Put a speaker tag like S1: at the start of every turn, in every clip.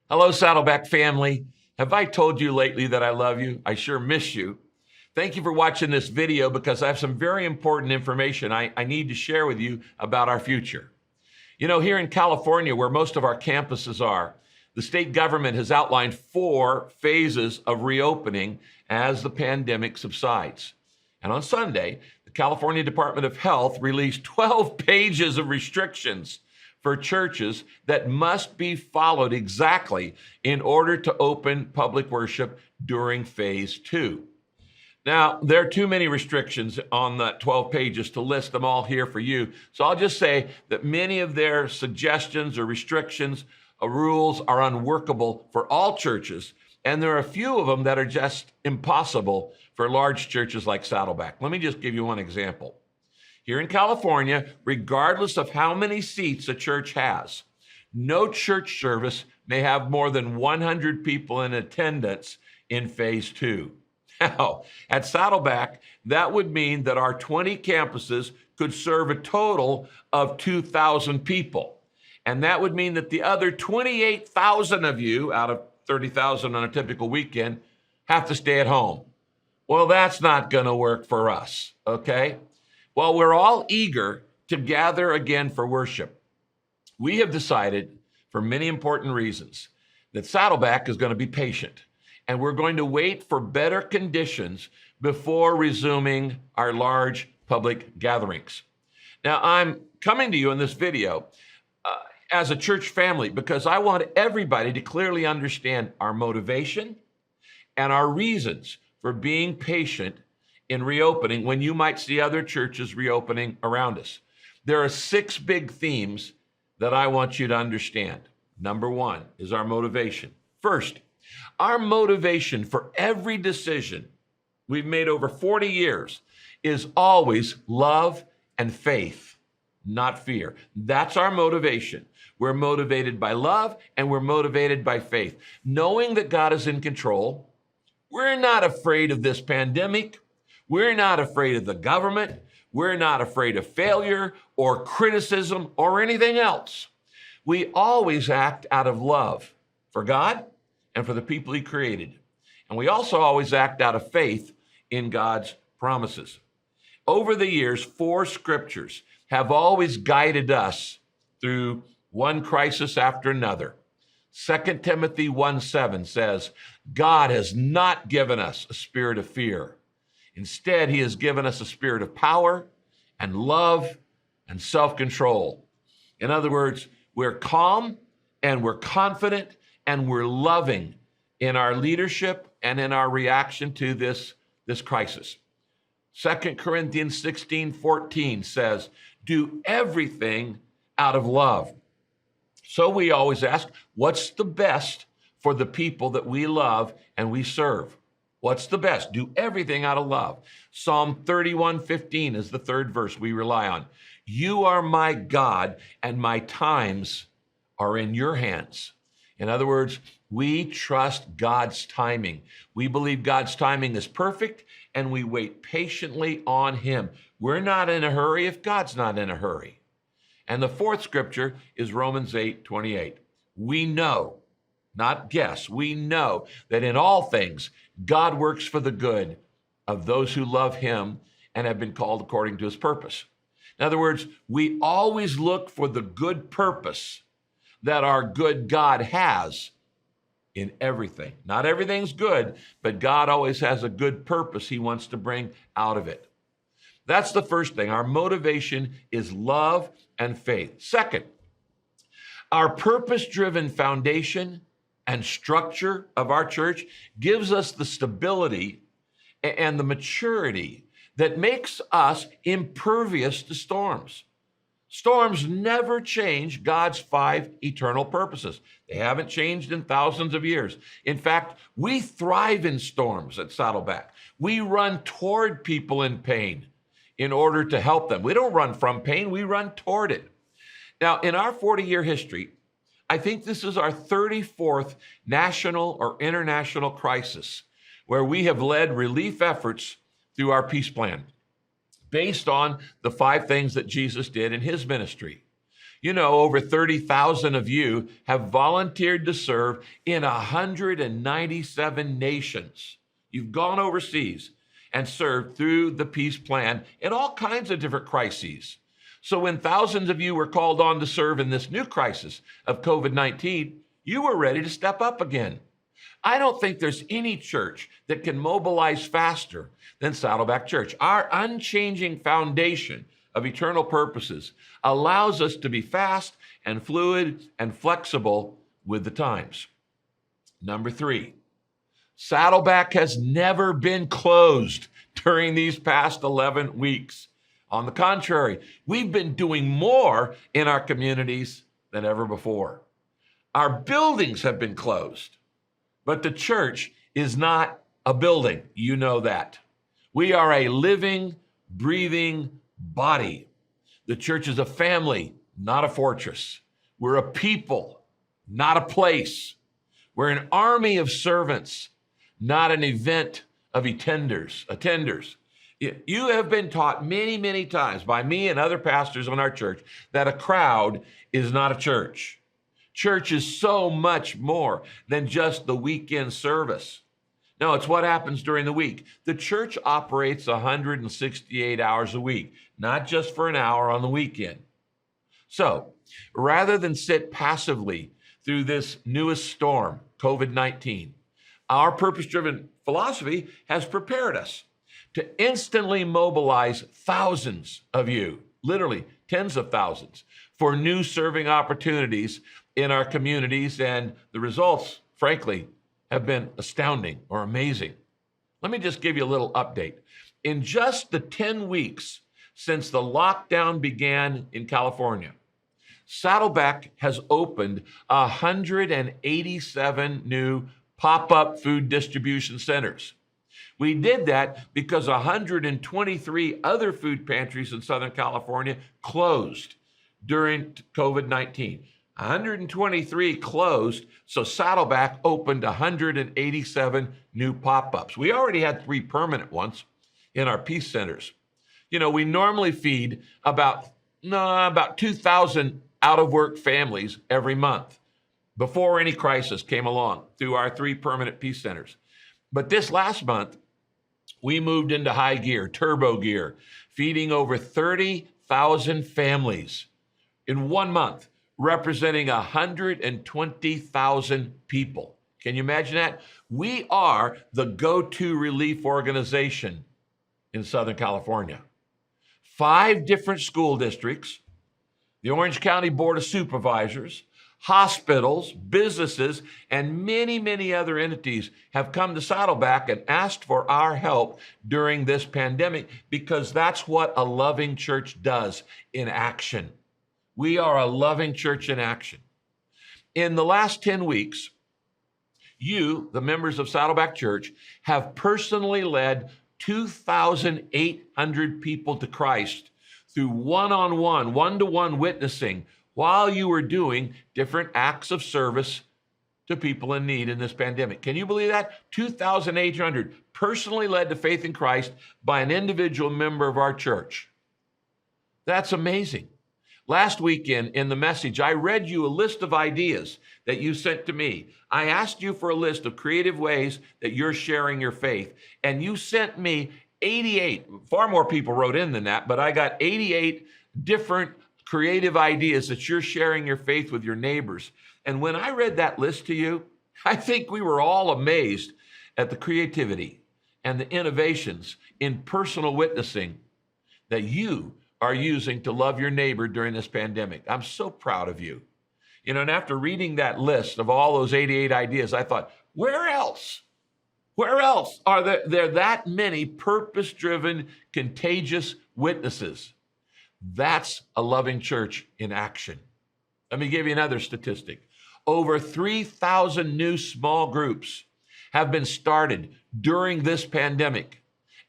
S1: Hello, Saddleback family. Have I told you lately that I love you? I sure miss you. Thank you for watching this video because I have some very important information I need to share with you about our future. You know, here in California, where most of our campuses are, the state government has outlined 4 phases of reopening as the pandemic subsides. And on Sunday, the California Department of Health released 12 pages of restrictions for churches that must be followed exactly in order to open public worship during phase 2. Now, there are too many restrictions on the 12 pages to list them all here for you. So I'll just say that many of their suggestions or restrictions or rules are unworkable for all churches. And there are a few of them that are just impossible for large churches like Saddleback. Let me just give you one example. Here in California, regardless of how many seats a church has, no church service may have more than 100 people in attendance in phase 2. Now, at Saddleback, that would mean that our 20 campuses could serve a total of 2,000 people. And that would mean that the other 28,000 of you out of 30,000 on a typical weekend have to stay at home. Well, that's not going to work for us, okay? Well, we're all eager to gather again for worship. We have decided, for many important reasons, that Saddleback is going to be patient, and we're going to wait for better conditions before resuming our large public gatherings. Now, I'm coming to you in this video as a church family because I want everybody to clearly understand our motivation and our reasons for being patient in reopening when you might see other churches reopening around us. There are 6 big themes that I want you to understand. Number 1 is our motivation. First, our motivation for every decision we've made over 40 years is always love and faith, not fear. That's our motivation. We're motivated by love and we're motivated by faith. Knowing that God is in control, we're not afraid of this pandemic. We're not afraid of the government. We're not afraid of failure or criticism or anything else. We always act out of love for God and for the people He created. And we also always act out of faith in God's promises. Over the years, 4 scriptures have always guided us through one crisis after another. 2 Timothy 1:7 says, God has not given us a spirit of fear. Instead, He has given us a spirit of power and love and self-control. In other words, we're calm and we're confident and we're loving in our leadership and in our reaction to this crisis. 2 Corinthians 16:14 says, do everything out of love. So we always ask, what's the best for the people that we love and we serve? What's the best? Do everything out of love. Psalm 31:15 is the 3rd verse we rely on. You are my God, and my times are in your hands. In other words, we trust God's timing. We believe God's timing is perfect, and we wait patiently on Him. We're not in a hurry if God's not in a hurry. And the 4th scripture is Romans 8:28. We know, not guess, we know that in all things, God works for the good of those who love Him and have been called according to His purpose. In other words, we always look for the good purpose that our good God has in everything. Not everything's good, but God always has a good purpose He wants to bring out of it. That's the first thing. Our motivation is love and faith. Second, our purpose-driven foundation and structure of our church gives us the stability and the maturity that makes us impervious to storms. Storms never change God's 5 eternal purposes. They haven't changed in thousands of years. In fact, we thrive in storms at Saddleback. We run toward people in pain in order to help them. We don't run from pain, we run toward it. Now, in our 40-year history, I think this is our 34th national or international crisis where we have led relief efforts through our peace plan based on the 5 things that Jesus did in His ministry. You know, over 30,000 of you have volunteered to serve in 197 nations. You've gone overseas and served through the peace plan in all kinds of different crises. So when thousands of you were called on to serve in this new crisis of COVID-19, you were ready to step up again. I don't think there's any church that can mobilize faster than Saddleback Church. Our unchanging foundation of eternal purposes allows us to be fast and fluid and flexible with the times. Number 3, Saddleback has never been closed during these past 11 weeks. On the contrary, we've been doing more in our communities than ever before. Our buildings have been closed, but the church is not a building. You know that. We are a living, breathing body. The church is a family, not a fortress. We're a people, not a place. We're an army of servants, not an event of attenders. You have been taught many, many times by me and other pastors on our church that a crowd is not a church. Church is so much more than just the weekend service. No, it's what happens during the week. The church operates 168 hours a week, not just for an hour on the weekend. So rather than sit passively through this newest storm, COVID-19, our purpose-driven philosophy has prepared us to instantly mobilize thousands of you, literally tens of thousands, for new serving opportunities in our communities. And the results, frankly, have been astounding or amazing. Let me just give you a little update. In just the 10 weeks since the lockdown began in California, Saddleback has opened 187 new pop-up food distribution centers. We did that because 123 other food pantries in Southern California closed during COVID-19. 123 closed, so Saddleback opened 187 new pop-ups. We already had 3 permanent ones in our peace centers. You know, we normally feed about 2,000 out-of-work families every month before any crisis came along through our 3 permanent peace centers. But this last month, we moved into high gear, turbo gear, feeding over 30,000 families in 1 month, representing 120,000 people. Can you imagine that? We are the go-to relief organization in Southern California. 5 different school districts, the Orange County Board of Supervisors, hospitals, businesses, and many, many other entities have come to Saddleback and asked for our help during this pandemic because that's what a loving church does in action. We are a loving church in action. In the last 10 weeks, you, the members of Saddleback Church, have personally led 2,800 people to Christ through one-on-one, one-to-one witnessing while you were doing different acts of service to people in need in this pandemic. Can you believe that? 2,800 personally led to faith in Christ by an individual member of our church. That's amazing. Last weekend in the message, I read you a list of ideas that you sent to me. I asked you for a list of creative ways that you're sharing your faith, and you sent me 88. Far more people wrote in than that, but I got 88 different creative ideas that you're sharing your faith with your neighbors. And when I read that list to you, I think we were all amazed at the creativity and the innovations in personal witnessing that you are using to love your neighbor during this pandemic. I'm so proud of you. You know, and after reading that list of all those 88 ideas, I thought, where else? Where else are there that many purpose-driven, contagious witnesses? That's a loving church in action. Let me give you another statistic. Over 3,000 new small groups have been started during this pandemic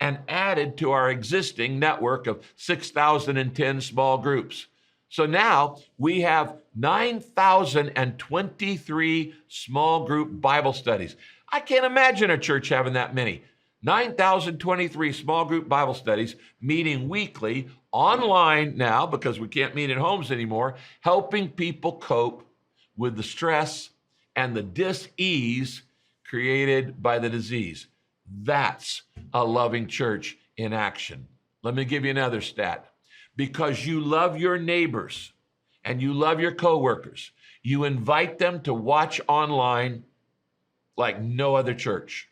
S1: and added to our existing network of 6,010 small groups. So now we have 9,023 small group Bible studies. I can't imagine a church having that many. 9,023 small group Bible studies meeting weekly online now because we can't meet in homes anymore, helping people cope with the stress and the dis-ease created by the disease. That's a loving church in action. Let me give you another stat. Because you love your neighbors and you love your coworkers, you invite them to watch online like no other church.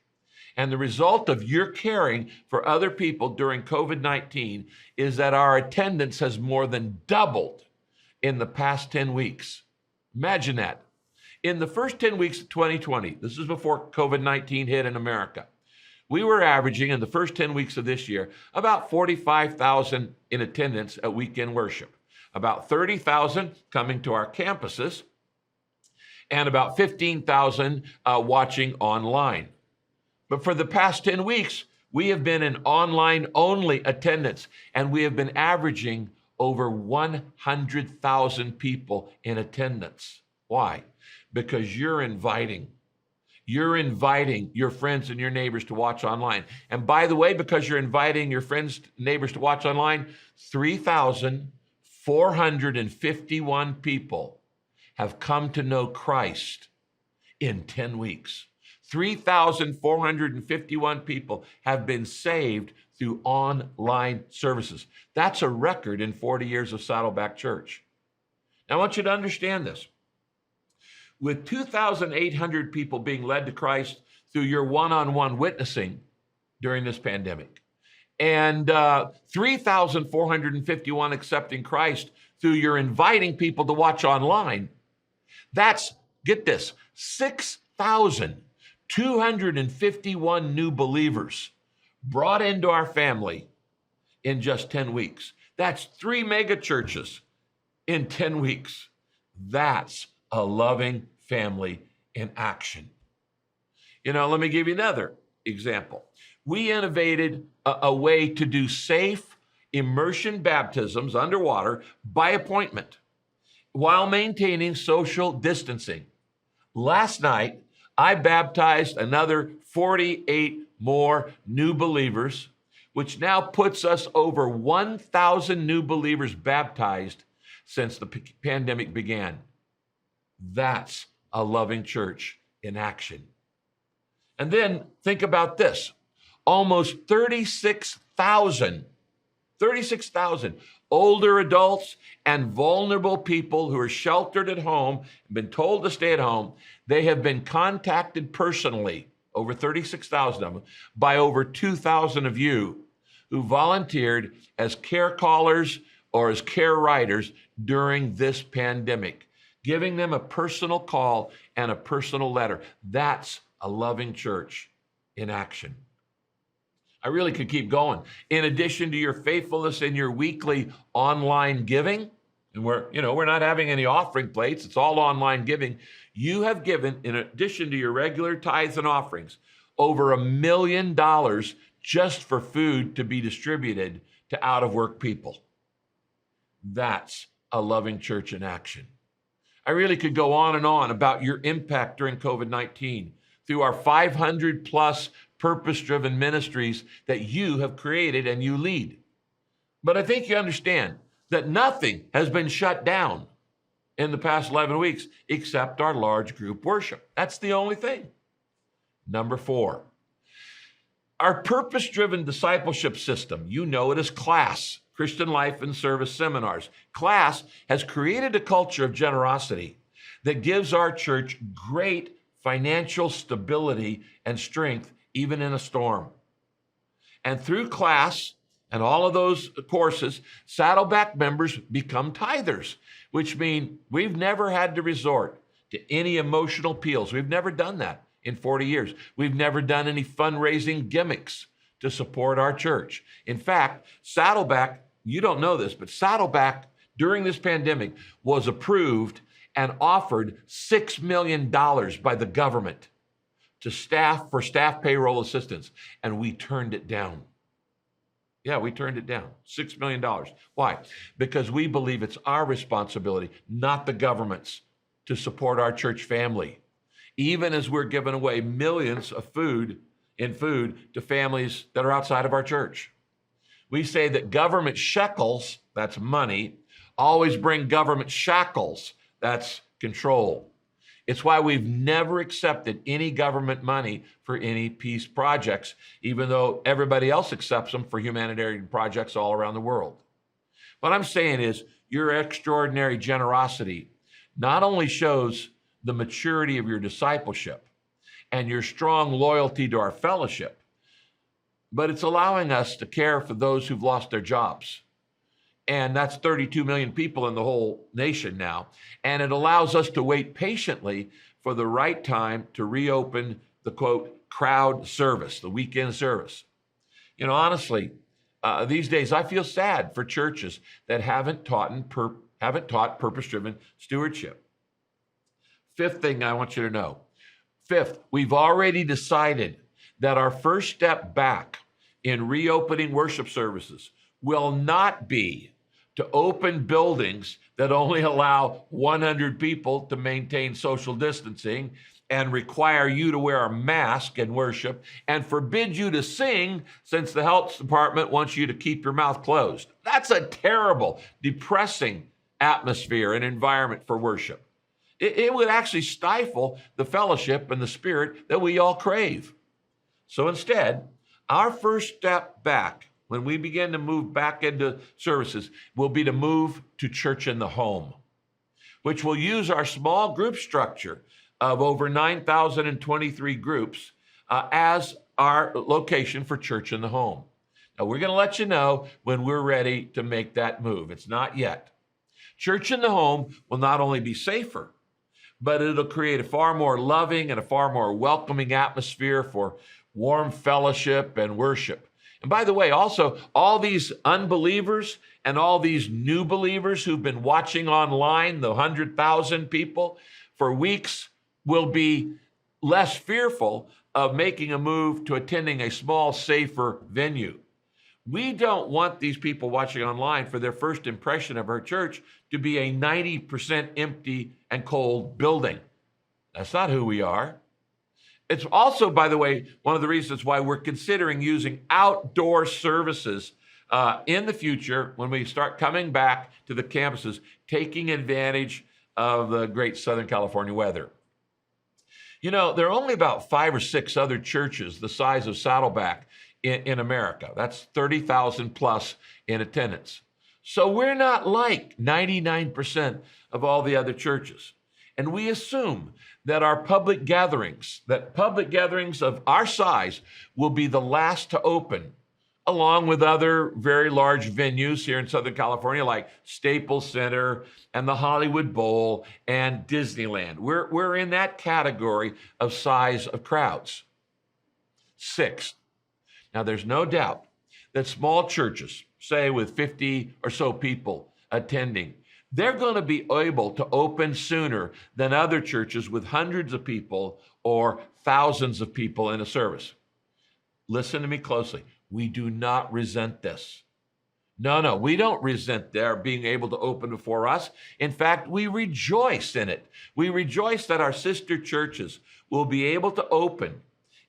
S1: And the result of your caring for other people during COVID-19 is that our attendance has more than doubled in the past 10 weeks. Imagine that. In the first 10 weeks of 2020, this is before COVID-19 hit in America, we were averaging in the first 10 weeks of this year about 45,000 in attendance at weekend worship, about 30,000 coming to our campuses, and about 15,000 watching online. But for the past 10 weeks, we have been in online-only attendance, and we have been averaging over 100,000 people in attendance. Why? Because you're inviting your friends and your neighbors to watch online. And by the way, because you're inviting your friends, neighbors to watch online, 3,451 people have come to know Christ in 10 weeks. 3,451 people have been saved through online services. That's a record in 40 years of Saddleback Church. Now, I want you to understand this. With 2,800 people being led to Christ through your one-on-one witnessing during this pandemic, and 3,451 accepting Christ through your inviting people to watch online, that's, get this, 6,251 new believers brought into our family in just 10 weeks. That's 3 mega churches in 10 weeks. That's a loving family in action. Let me give you another example. We innovated a way to do safe immersion baptisms underwater by appointment while maintaining social distancing. Last night, I baptized another 48 more new believers, which now puts us over 1,000 new believers baptized since the pandemic began. That's a loving church in action. And then think about this. Almost 36,000 older adults and vulnerable people who are sheltered at home, been told to stay at home, they have been contacted personally, over 36,000 of them, by over 2,000 of you who volunteered as care callers or as care writers during this pandemic, giving them a personal call and a personal letter. That's a loving church in action. I really could keep going. In addition to your faithfulness in your weekly online giving, and we're not having any offering plates, it's all online giving. You have given, in addition to your regular tithes and offerings, over $1 million just for food to be distributed to out-of-work people. That's a loving church in action. I really could go on and on about your impact during COVID-19 through our 500 plus purpose-driven ministries that you have created and you lead. But I think you understand that nothing has been shut down in the past 11 weeks except our large group worship. That's the only thing. Number 4, our purpose-driven discipleship system, you know it as CLASS, Christian Life and Service Seminars. CLASS has created a culture of generosity that gives our church great financial stability and strength even in a storm. And through CLASS and all of those courses, Saddleback members become tithers, which means we've never had to resort to any emotional appeals. We've never done that in 40 years. We've never done any fundraising gimmicks to support our church. In fact, Saddleback, you don't know this, but Saddleback during this pandemic was approved and offered $6 million by the government to staff payroll assistance, and we turned it down. Yeah, we turned it down, $6 million. Why? Because we believe it's our responsibility, not the government's, to support our church family, even as we're giving away millions of food in food to families that are outside of our church. We say that government shekels, that's money, always bring government shackles, that's control. It's why we've never accepted any government money for any peace projects, even though everybody else accepts them for humanitarian projects all around the world. What I'm saying is your extraordinary generosity not only shows the maturity of your discipleship and your strong loyalty to our fellowship, but it's allowing us to care for those who've lost their jobs. And that's 32 million people in the whole nation now. And it allows us to wait patiently for the right time to reopen the, quote, crowd service, the weekend service. You know, honestly, these days I feel sad for churches that haven't taught purpose-driven stewardship. Fifth thing I want you to know. Fifth, we've already decided that our first step back in reopening worship services will not be to open buildings that only allow 100 people to maintain social distancing and require you to wear a mask and worship and forbid you to sing since the health department wants you to keep your mouth closed. That's a terrible, depressing atmosphere and environment for worship. It would actually stifle the fellowship and the spirit that we all crave. So instead, our first step back when we begin to move back into services will be to move to church in the home, which will use our small group structure of over 9,023 groups as our location for church in the home. Now, we're going to let you know when we're ready to make that move. It's not yet. Church in the home will not only be safer, but it'll create a far more loving and a far more welcoming atmosphere for warm fellowship and worship. And by the way, also, all these unbelievers and all these new believers who've been watching online, the 100,000 people, for weeks will be less fearful of making a move to attending a small, safer venue. We don't want these people watching online for their first impression of our church to be a 90% empty and cold building. That's not who we are. It's also, by the way, one of the reasons why we're considering using outdoor services in the future when we start coming back to the campuses, taking advantage of the great Southern California weather. You know, there are only about 5 or 6 other churches the size of Saddleback in America. That's 30,000 plus in attendance. So we're not like 99% of all the other churches. And we assume that our public gatherings of our size will be the last to open, along with other very large venues here in Southern California, like Staples Center and the Hollywood Bowl and Disneyland. We're in that category of size of crowds. Sixth, now there's no doubt that small churches, say with 50 or so people attending, they're going to be able to open sooner than other churches with hundreds of people or thousands of people in a service. Listen to me closely. We do not resent this. No, we don't resent their being able to open before us. In fact, we rejoice in it. We rejoice that our sister churches will be able to open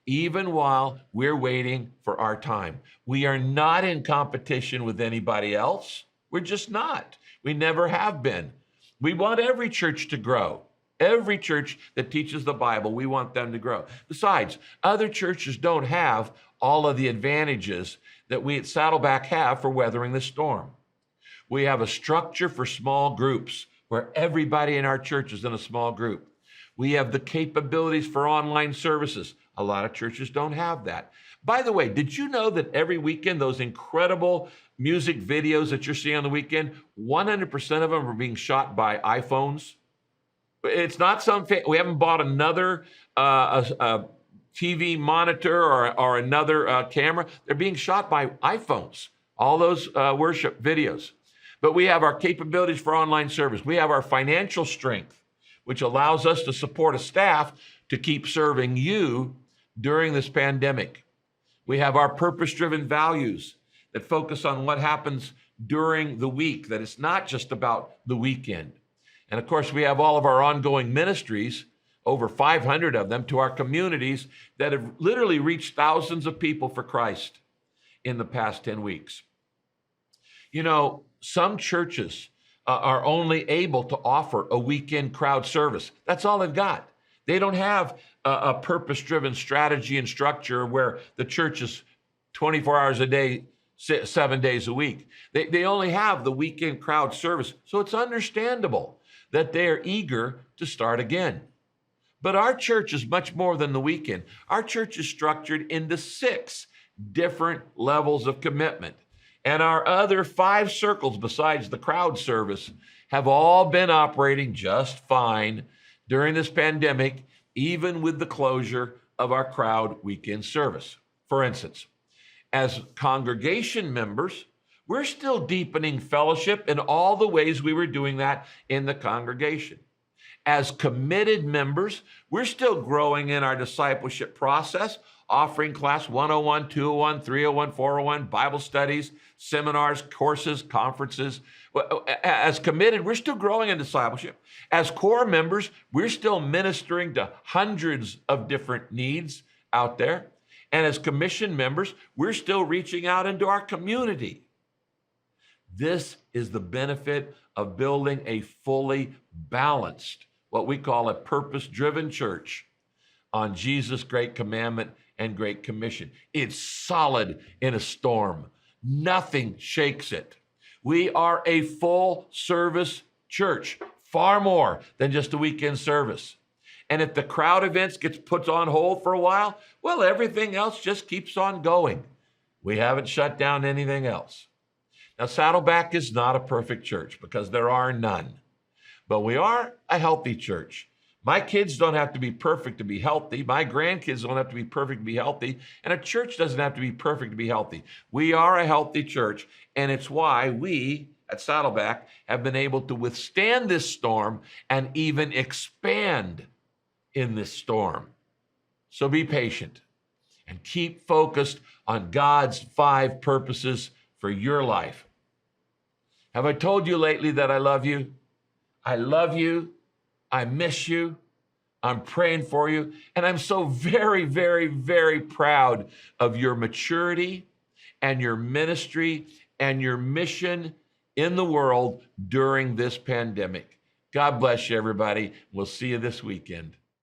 S1: even while we're waiting for our time. We are not in competition with anybody else. We're just not. We never have been. We want every church to grow. Every church that teaches the Bible, we want them to grow. Besides, other churches don't have all of the advantages that we at Saddleback have for weathering the storm. We have a structure for small groups where everybody in our church is in a small group. We have the capabilities for online services. A lot of churches don't have that. By the way, did you know that every weekend, those incredible music videos that you're seeing on the weekend, 100% of them are being shot by iPhones? It's not we haven't bought another TV monitor or another camera. They're being shot by iPhones, all those worship videos. But we have our capabilities for online service. We have our financial strength, which allows us to support a staff to keep serving you during this pandemic. We have our purpose-driven values that focus on what happens during the week, that it's not just about the weekend. And of course, we have all of our ongoing ministries over 500 of them, to our communities that have literally reached thousands of people for Christ in the past 10 weeks. You know, some churches are only able to offer a weekend crowd service. That's all they've got. They don't have a purpose-driven strategy and structure where the church is 24 hours a day, 7 days a week. They only have the weekend crowd service. So it's understandable that they are eager to start again. But our church is much more than the weekend. Our church is structured into 6 different levels of commitment. And our other 5 circles besides the crowd service have all been operating just fine during this pandemic, even with the closure of our crowd weekend service. For instance, as congregation members, we're still deepening fellowship in all the ways we were doing that in the congregation. As committed members, we're still growing in our discipleship process, offering class 101, 201, 301, 401, Bible studies, seminars, courses, conferences. As committed, we're still growing in discipleship. As core members, we're still ministering to hundreds of different needs out there. And as commission members, we're still reaching out into our community. This is the benefit of building a fully balanced, what we call a purpose-driven church on Jesus' great commandment and great commission. It's solid in a storm. Nothing shakes it. We are a full-service church, far more than just a weekend service. And if the crowd events gets put on hold for a while, well, everything else just keeps on going. We haven't shut down anything else. Now, Saddleback is not a perfect church because there are none, but we are a healthy church. My kids don't have to be perfect to be healthy. My grandkids don't have to be perfect to be healthy. And a church doesn't have to be perfect to be healthy. We are a healthy church, and it's why we at Saddleback have been able to withstand this storm and even expand in this storm. So be patient and keep focused on God's 5 purposes for your life. Have I told you lately that I love you? I love you. I miss you. I'm praying for you. And I'm so very, very, very proud of your maturity and your ministry and your mission in the world during this pandemic. God bless you, everybody. We'll see you this weekend.